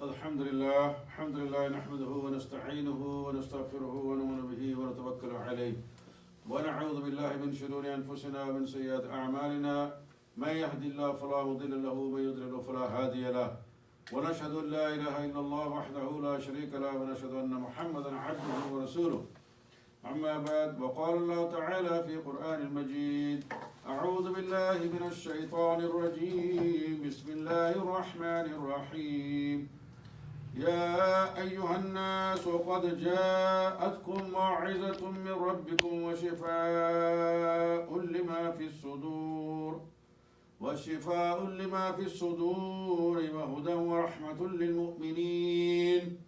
الحمد لله نحمده ونستعينه ونستغفره ونؤمن به ونتوكل عليه ونعوذ بالله من شرور أنفسنا ومن سيئات أعمالنا من يهد الله فلا مضل له ومن يضلل فلا هادي له ونشهد أن لا إله إلا الله وحده لا شريك له ونشهد أن محمدا عبده ورسوله أما بعد وقال الله تعالى في قرآن المجيد أعوذ بالله من الشيطان الرجيم بسم الله الرحمن الرحيم يا أيها الناس قد جاءتكم موعظة من ربكم وشفاء لما في الصدور وهدى ورحمة للمؤمنين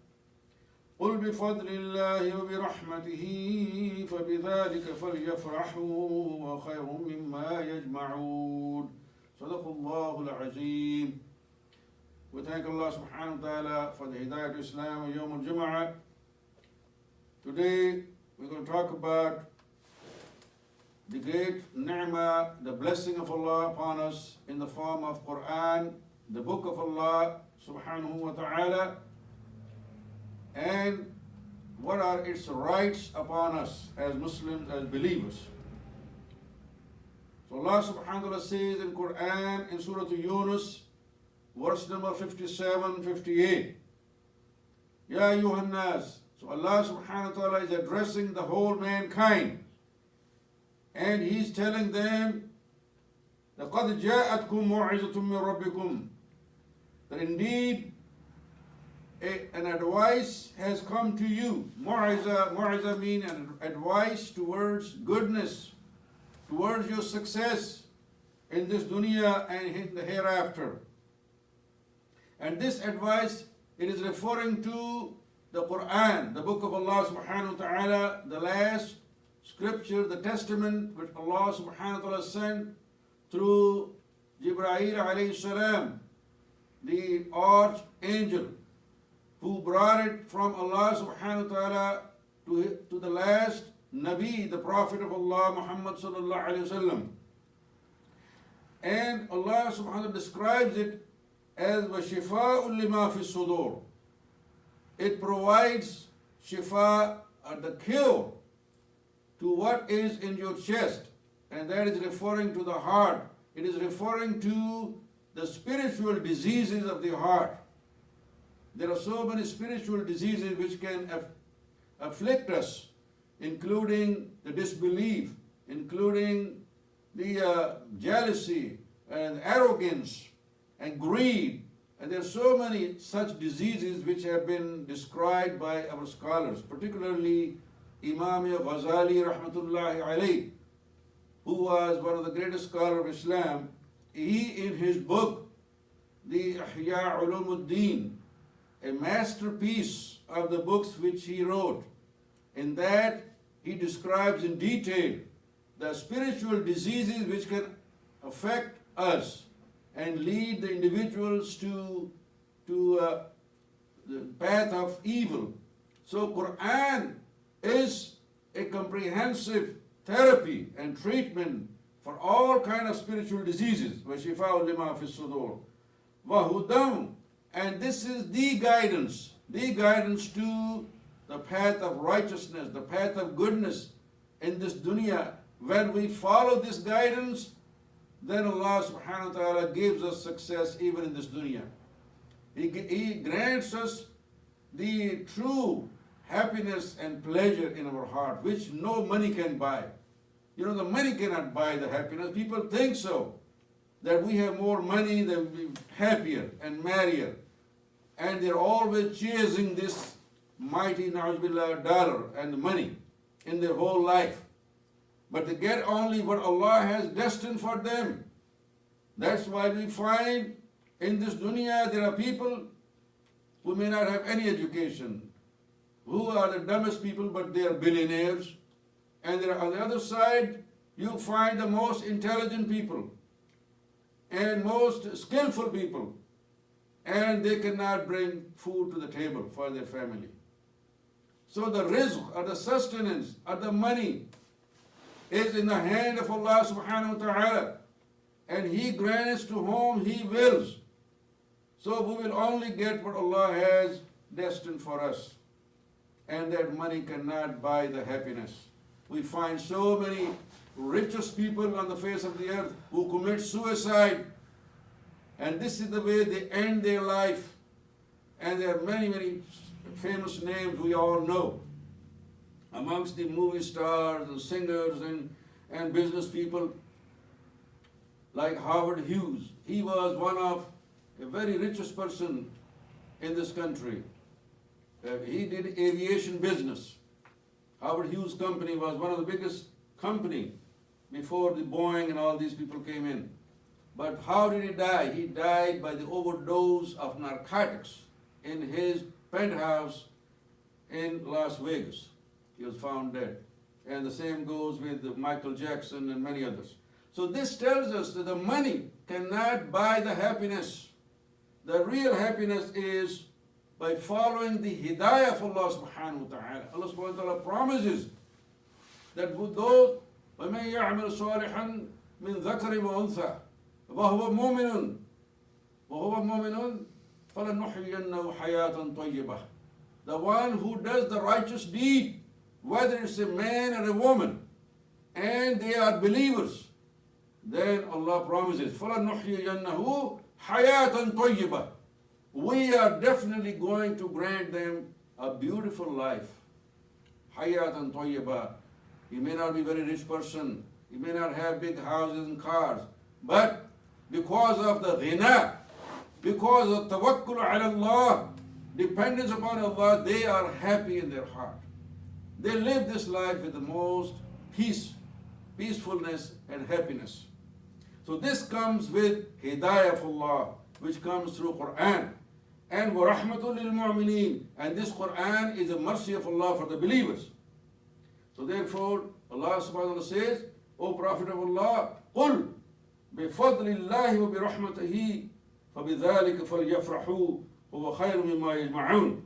قل بفضل الله وبرحمته فبذلك فليفرحوا هو خير مما يجمعون صدق الله العظيم. We thank Allah subhanahu wa ta'ala for the Hidayat of Islam and Yawm al-Jum'ah. Today we're going to talk about the great ni'mah, the blessing of Allah upon us in the form of Quran, the book of Allah subhanahu wa ta'ala, and what are its rights upon us as Muslims, as believers. So Allah subhanahu wa ta'ala says in Quran, in Surah Yunus, verse number 57, 58, Ya ayyuhan nas. So Allah subhanahu wa ta'ala is addressing the whole mankind, and He's telling them, لَقَدْ جَاءَتْكُمْ مُوعِظَةٌ مِّن رَبِّكُمْ, that indeed an advice has come to you. Mu'iza means an advice towards goodness, towards your success in this dunya and in the hereafter. And this advice, it is referring to the Quran, the book of Allah subhanahu wa ta'ala, the last scripture, the testament which Allah subhanahu wa ta'ala sent through Jibreel alayhi salam, the archangel, who brought it from Allah subhanahu wa ta'ala to the last Nabi, the Prophet of Allah, Muhammad sallallahu alayhi wa sallam. And Allah subhanahu wa ta'ala describes it as وَشِفَاءٌ لِمَا فِي الصُّدُورِ. It provides shifa, the cure to what is in your chest, and that is referring to the heart. It is referring to the spiritual diseases of the heart. There are so many spiritual diseases which can afflict us, including the disbelief, including the jealousy and arrogance and greed. And there are so many such diseases which have been described by our scholars, particularly Imam Ghazali rahmatullahi alayh, who was one of the greatest scholars of Islam. He, in his book, the Ihya Ulumuddin, a masterpiece of the books which he wrote, in that he describes in detail the spiritual diseases which can affect us and lead the individuals to the path of evil. So Quran is a comprehensive therapy and treatment for all kind of spiritual diseases. وَشِفَاءٌ لِمَا فِي الصُّدُورِ وَهُدًى. And this is the guidance to the path of righteousness, the path of goodness in this dunya. When we follow this guidance, then Allah subhanahu wa ta'ala gives us success even in this dunya. He grants us the true happiness and pleasure in our heart, which no money can buy. You know, the money cannot buy the happiness. People think so, that we have more money, then we'll be happier and merrier. And they're always chasing this mighty, na'uzubillah, dollar and money in their whole life. But they get only what Allah has destined for them. That's why we find in this dunya there are people who may not have any education, who are the dumbest people, but they are billionaires. And there are, on the other side, you find the most intelligent people and most skillful people, and they cannot bring food to the table for their family. So the rizq, or the sustenance, or the money is in the hand of Allah subhanahu wa ta'ala, and He grants to whom He wills. So we will only get what Allah has destined for us. And that money cannot buy the happiness. We find so many richest people on the face of the earth who commit suicide. And this is the way they end their life. And there are many, many famous names we all know. Amongst the movie stars and singers and business people, like Howard Hughes. He was one of a very richest person in this country. He did aviation business. Howard Hughes Company was one of the biggest company before the Boeing and all these people came in. But how did he die? He died by the overdose of narcotics in his penthouse in Las Vegas. He was found dead. And the same goes with Michael Jackson and many others. So this tells us that the money cannot buy the happiness. The real happiness is by following the hidayah of Allah subhanahu wa ta'ala. Allah subhanahu wa ta'ala promises that with those وَمَنْ يَعْمَلْ صَالِحًا مِنْ ذَكَرٍ وَأُنْثَى وَهُوَ مُؤْمِنٌ فَلَنُحْيِيَنَّهُ حَيَاةً طَيِّبَةً. The one who does the righteous deed, whether it's a man or a woman, and they are believers, then Allah promises, فَلَنُحْيِيَنَّهُ حَيَاةً طَيِّبَةً. We are definitely going to grant them a beautiful life. Hayatan Tayyibah. You may not be a very rich person. You may not have big houses and cars. But because of the ghina, because of tawakkul ala Allah, dependence upon Allah, they are happy in their heart. They live this life with the most peacefulness and happiness. So this comes with hidayah of Allah, which comes through Quran. And وَرَحْمَةٌ لِلْمُؤْمِنِينَ. And this Quran is a mercy of Allah for the believers. So therefore, Allah subhanahu wa ta'ala says, O Prophet of Allah, قُلْ بِفَضْلِ اللَّهِ وَبِرَحْمَتِهِ فَبِذَلِكَ فَلْيَفْرَحُوا هُوَ خَيْرٌ مِمَّا يَجْمَعُونَ.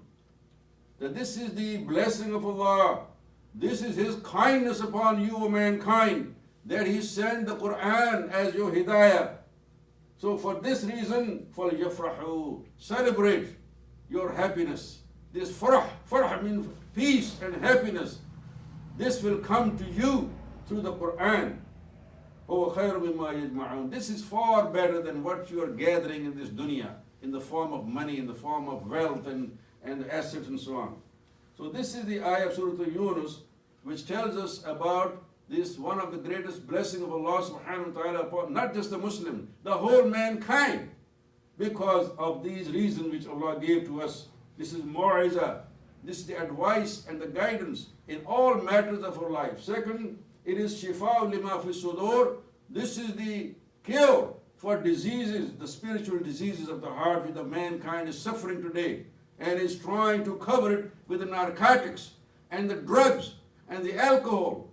That this is the blessing of Allah. This is His kindness upon you, O mankind, that He sent the Quran as your hidayah. So for this reason, فَلْيَفْرَحُوا, celebrate your happiness. This farah means peace and happiness. This will come to you through the Quran. هُوَ خَيْرٌ مِمَّا يَجْمَعُونَ. This is far better than what you are gathering in this dunya, in the form of money, in the form of wealth and assets and so on. So this is the ayah of Surah Yunus, which tells us about this one of the greatest blessings of Allah subhanahu wa ta'ala upon not just the Muslim, the whole mankind, because of these reasons which Allah gave to us. This is mu'izah. This is the advice and the guidance in all matters of our life. Second, it is shifa'u lima fi sudur. This is the cure for diseases, the spiritual diseases of the heart which the mankind is suffering today, and is trying to cover it with the narcotics and the drugs and the alcohol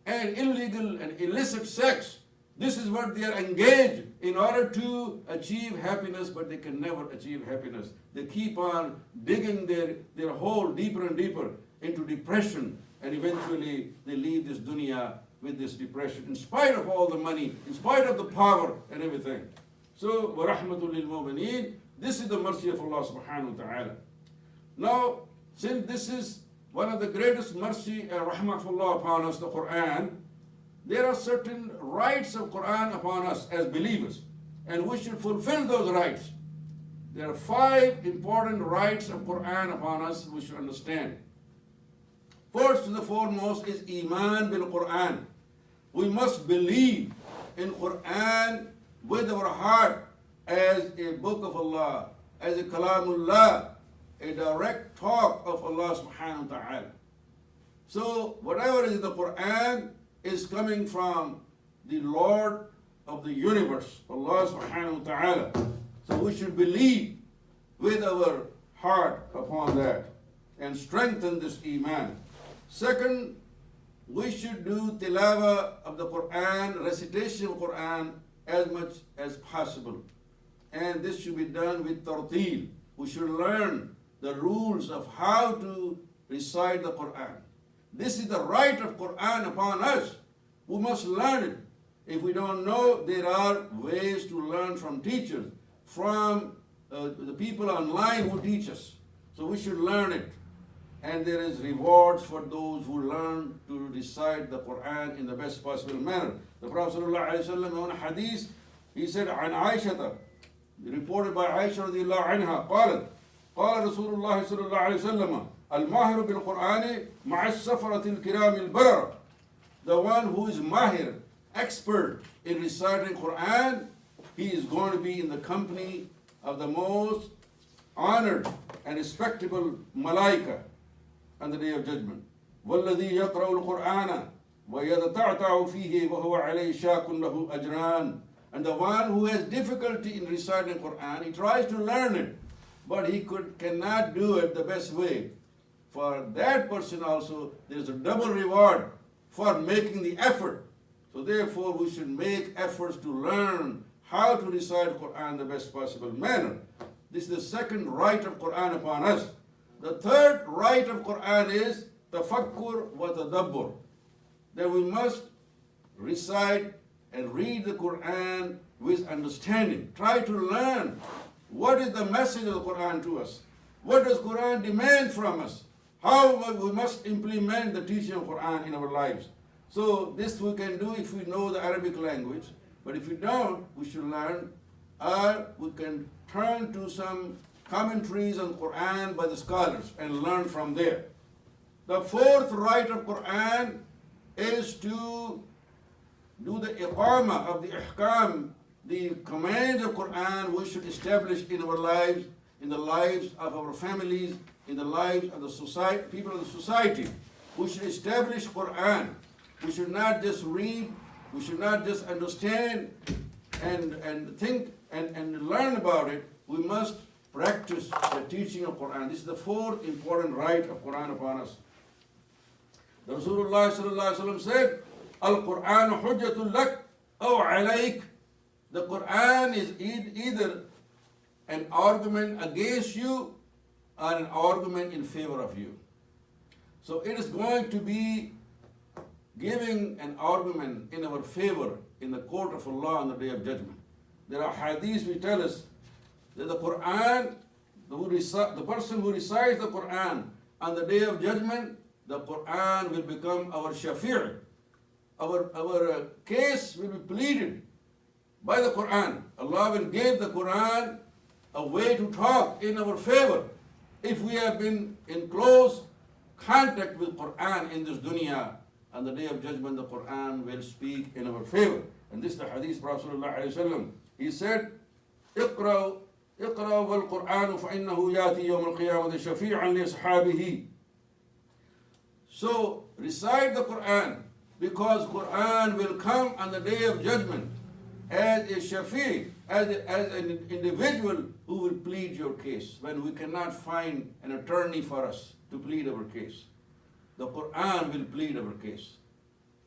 and illegal and illicit sex. This is what they are engaged in order to achieve happiness, but they can never achieve happiness. They keep on digging their hole deeper and deeper into depression, and eventually they leave this dunya with this depression, in spite of all the money, in spite of the power and everything. So, وَرَحْمَةٌ لِلْمُؤْمِنِينَ. This is the mercy of Allah subhanahu wa ta'ala. Now, since this is one of the greatest mercy and rahmah of Allah upon us, the Quran, there are certain rights of Quran upon us as believers, and we should fulfill those rights. There are 5 important rights of Quran upon us we should understand. First and the foremost is Iman bil Quran. We must believe in Quran with our heart as a book of Allah, as a kalamullah, a direct talk of Allah subhanahu wa ta'ala. So whatever is in the Quran is coming from the Lord of the universe, Allah subhanahu wa ta'ala. So we should believe with our heart upon that and strengthen this Iman. Second, we should do tilawah of the Quran, recitation of Quran as much as possible. And this should be done with tartil. We should learn the rules of how to recite the Quran. This is the right of Quran upon us. We must learn it. If we don't know, there are ways to learn from teachers, from the people online who teach us. So we should learn it. And there is rewards for those who learn to recite the Quran in the best possible manner. The Prophet ﷺ on hadith, he said, عن عائشة, reported by Aisha رضي الله عنها, قالت, قال رسول الله صلى الله عليه وسلم, الماهر بالقرآن مع السفرة الكرام البررة. The one who is mahir, expert in reciting Quran, he is going to be in the company of the most honored and respectable malaika on the day of judgment. وَالَّذِي يَقْرَأُ الْقُرْآنَ وَيَتَعْتَعُ فِيهِ وَهُوَ عَلَيْهِ شَاكٌ لَهُ أَجْرَانِ. And the one who has difficulty in reciting Quran, he tries to learn it, but he cannot do it the best way. For that person also, there is a double reward for making the effort. So therefore, we should make efforts to learn how to recite Quran the best possible manner. This is the second right of Quran upon us. The third right of Quran is tafakkur wa tadabbur. That we must recite and read the Quran with understanding. Try to learn what is the message of the Quran to us. What does Quran demand from us? How we must implement the teaching of Quran in our lives. So this we can do if we know the Arabic language. But if we don't, we should learn, or we can turn to some commentaries on Quran by the scholars and learn from there. The fourth right of Quran is to do the iqamah of the ihkam, the commands of Quran we should establish in our lives, in the lives of our families, in the lives of the society, people of the society. We should establish Quran. We should not just read, we should not just understand and think and learn about it. We must practice the teaching of Quran. This is the fourth important right of Quran upon us. The Rasulullah sallallahu alaihi wasallam said, Al-Quran hujjatul lak aw alayk. The Quran is either an argument against you or an argument in favor of you. So it is going to be giving an argument in our favor in the court of Allah on the day of judgment. There are hadiths which tell us that the Quran, the person who recites the Quran on the day of judgment, the Quran will become our shafi'. Our case will be pleaded by the Quran. Allah will give the Quran a way to talk in our favor. If we have been in close contact with Quran in this dunya, on the day of judgment, the Quran will speak in our favor. And this is the hadith of Rasulullah. He said, اقرأوا والقرآن فإنه يأتي يوم القيامة شفيعا لأصحابه. So recite the Quran, because Quran will come on the day of judgment as a shafi', as an individual who will plead your case when we cannot find an attorney for us to plead our case. The Quran will plead our case.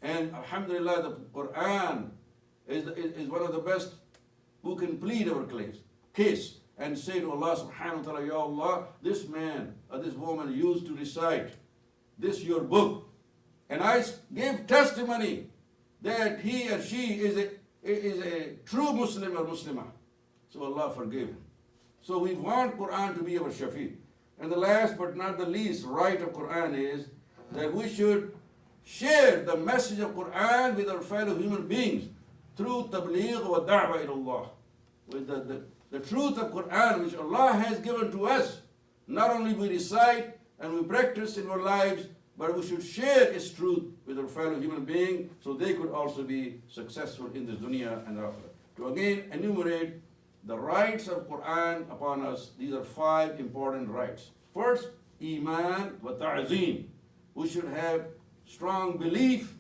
And alhamdulillah, the Quran is one of the best who can plead our case and say to Allah subhanahu wa ta'ala, Ya Allah, this man or this woman used to recite this your book, and I give testimony that he or she is a true Muslim or Muslimah. So Allah forgive him. So we want Quran to be our shafi'. And the last but not the least right of Quran is that we should share the message of Quran with our fellow human beings through tabligh wa da'wah ila Allah. With the truth of Quran which Allah has given to us, not only we recite and we practice in our lives, but we should share its truth with our fellow human beings so they could also be successful in this dunya and akhirah. To again enumerate the rights of Quran upon us, these are 5 important rights. First, iman wa ta'zim. We should have strong belief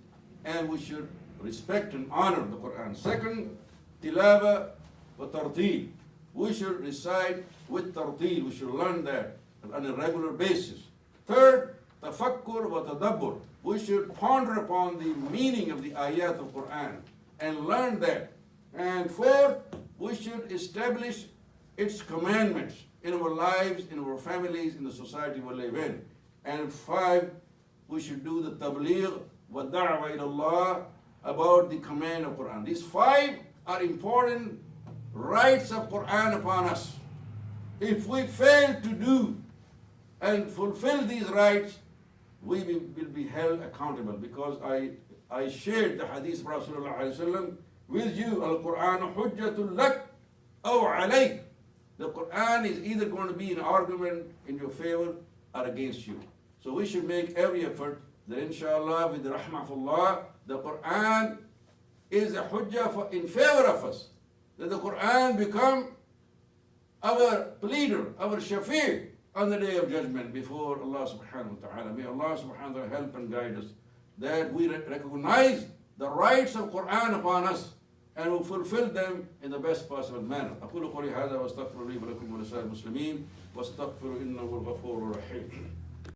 and we should respect and honor the Quran. Second, tilawa wa tartil. We should recite with tartil. We should learn that on a regular basis. Third, tafakkur wa tadabbur. We should ponder upon the meaning of the ayat of Quran and learn that. And fourth, we should establish its commandments in our lives, in our families, in the society we live in. And 5, we should do the tabligh wa da'wah ila Allah about the command of Quran. These 5 are important rights of Quran upon us. If we fail to do and fulfill these rights, we will be held accountable, because I shared the hadith of Rasulullah ﷺ with you. Al-Quran hujjatul lak aw alayk. The Quran is either going to be an argument in your favor or against you. So we should make every effort that inshallah, with the rahmah of Allah, the Quran is a hujjah in favor of us. That the Quran become our pleader, our shafiq on the day of judgment before Allah subhanahu wa ta'ala. May Allah subhanahu wa ta'ala help and guide us, that we recognize the rights of Quran upon us and will fulfill them in the best possible manner. أقول قولي هذا وأستغفر لي ولكم ولسائر المسلمين واستغفروا إنه الغفور الرحيم.